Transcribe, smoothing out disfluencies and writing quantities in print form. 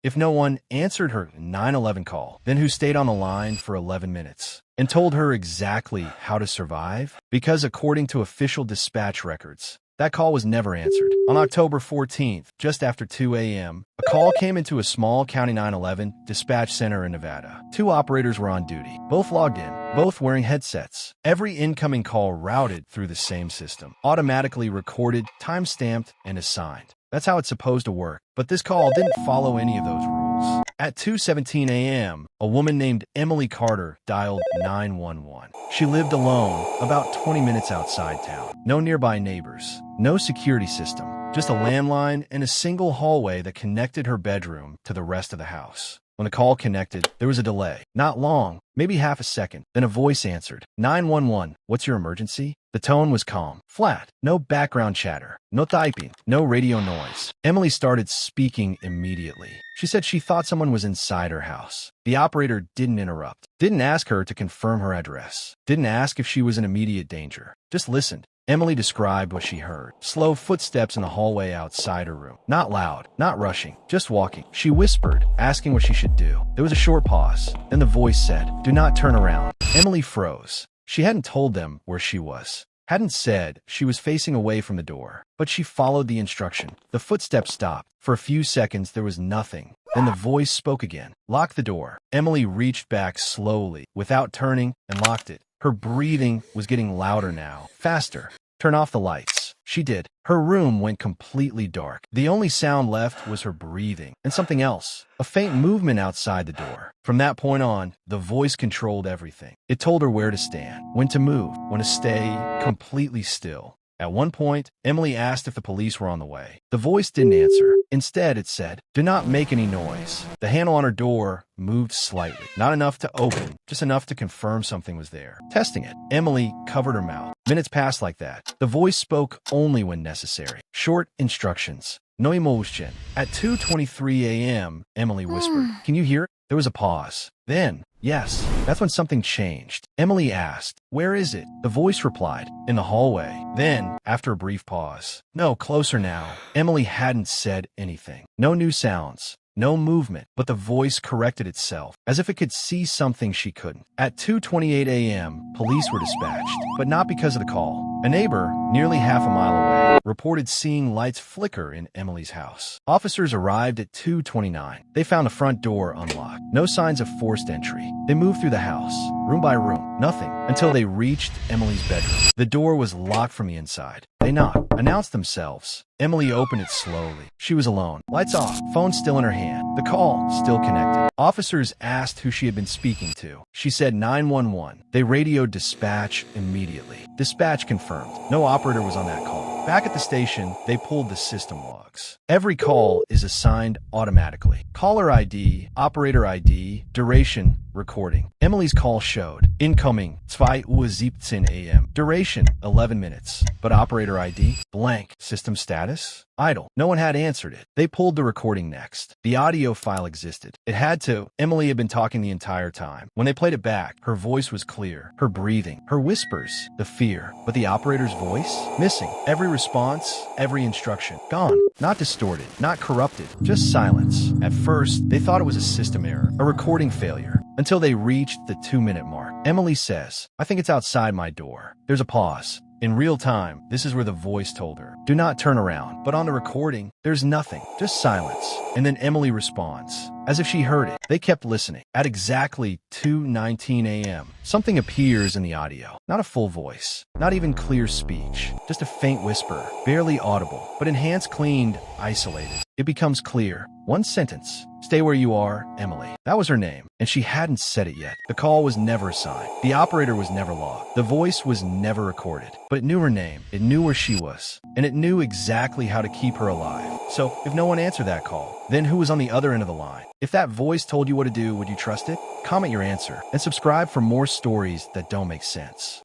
if no one answered her 911 call, then who stayed on the line for 11 minutes and told her exactly how to survive? Because according to official dispatch records, that call was never answered. On October 14th, just after 2 a.m., a call came into a small County 911 dispatch center in Nevada. Two operators were on duty, both logged in, both wearing headsets. Every incoming call routed through the same system, automatically recorded, time-stamped, and assigned. That's how it's supposed to work, but this call didn't follow any of those rules. At 2:17 a.m., a woman named Emily Carter dialed 911. She lived alone, about 20 minutes outside town. No nearby neighbors, no security system, just a landline and a single hallway that connected her bedroom to the rest of the house. When the call connected, there was a delay. Not long, maybe half a second. Then a voice answered. 911, what's your emergency? The tone was calm, flat, no background chatter, no typing, no radio noise. Emily started speaking immediately. She said she thought someone was inside her house. The operator didn't interrupt, didn't ask her to confirm her address, didn't ask if she was in immediate danger, just listened. Emily described what she heard. Slow footsteps in the hallway outside her room. Not loud, not rushing, just walking. She whispered, asking what she should do. There was a short pause. Then the voice said, "Do not turn around." Emily froze. She hadn't told them where she was. Hadn't said she was facing away from the door. But she followed the instruction. The footsteps stopped. For a few seconds, there was nothing. Then the voice spoke again. "Lock the door." Emily reached back slowly, without turning, and locked it. Her breathing was getting louder now, faster. "Turn off the lights." She did. Her room went completely dark. The only sound left was her breathing, and something else, a faint movement outside the door. From that point on, the voice controlled everything. It told her where to stand, when to move, when to stay completely still. At one point, Emily asked if the police were on the way. The voice didn't answer. Instead, it said, "Do not make any noise." The handle on her door moved slightly. Not enough to open, just enough to confirm something was there. Testing it, Emily covered her mouth. Minutes passed like that. The voice spoke only when necessary. Short instructions. No emotion. At 2:23 a.m., Emily whispered, "Can you hear it?" There was a pause. Then, yes, that's when something changed. Emily asked, "Where is it?" The voice replied, "In the hallway." Then, after a brief pause, "No, closer now." Emily hadn't said anything. No new sounds. No movement, but the voice corrected itself, as if it could see something she couldn't. At 2:28 a.m., police were dispatched, but not because of the call. A neighbor, nearly half a mile away, reported seeing lights flicker in Emily's house. Officers arrived at 2:29. They found the front door unlocked. No signs of forced entry. They moved through the house, room by room, nothing, until they reached Emily's bedroom. The door was locked from the inside. They knocked, announced themselves. Emily opened it slowly. She was alone. Lights off, phone still in her hand. The call still connected. Officers asked who she had been speaking to. She said 911. They radioed dispatch immediately. Dispatch confirmed. No operator was on that call. Back at the station, they pulled the system logs. Every call is assigned automatically. Caller ID, operator ID, duration, recording. Emily's call showed incoming 2:17 a.m. Duration 11 minutes. But operator ID blank. System status idle. No one had answered it. They pulled the recording next. The audio file existed. It had to. Emily had been talking the entire time. When they played it back, her voice was clear. Her breathing, her whispers, the fear. But the operator's voice? Missing. Every response, every instruction. Gone. Not distorted, not corrupted, just silence. At first, they thought it was a system error, a recording failure, until they reached the 2-minute mark. Emily says, "I think it's outside my door." There's a pause. In real time, this is where the voice told her, "Do not turn around." But on the recording, there's nothing, just silence. And then Emily responds, as if she heard it. They kept listening. At exactly 2:19 a.m., something appears in the audio. Not a full voice, not even clear speech, just a faint whisper, barely audible, but enhanced, cleaned, isolated. It becomes clear. One sentence. "Stay where you are, Emily." That was her name, and she hadn't said it yet. The call was never assigned. The operator was never logged. The voice was never recorded. But it knew her name. It knew where she was. And it knew exactly how to keep her alive. So, if no one answered that call, then who was on the other end of the line? If that voice told you what to do, would you trust it? Comment your answer, and subscribe for more stories that don't make sense.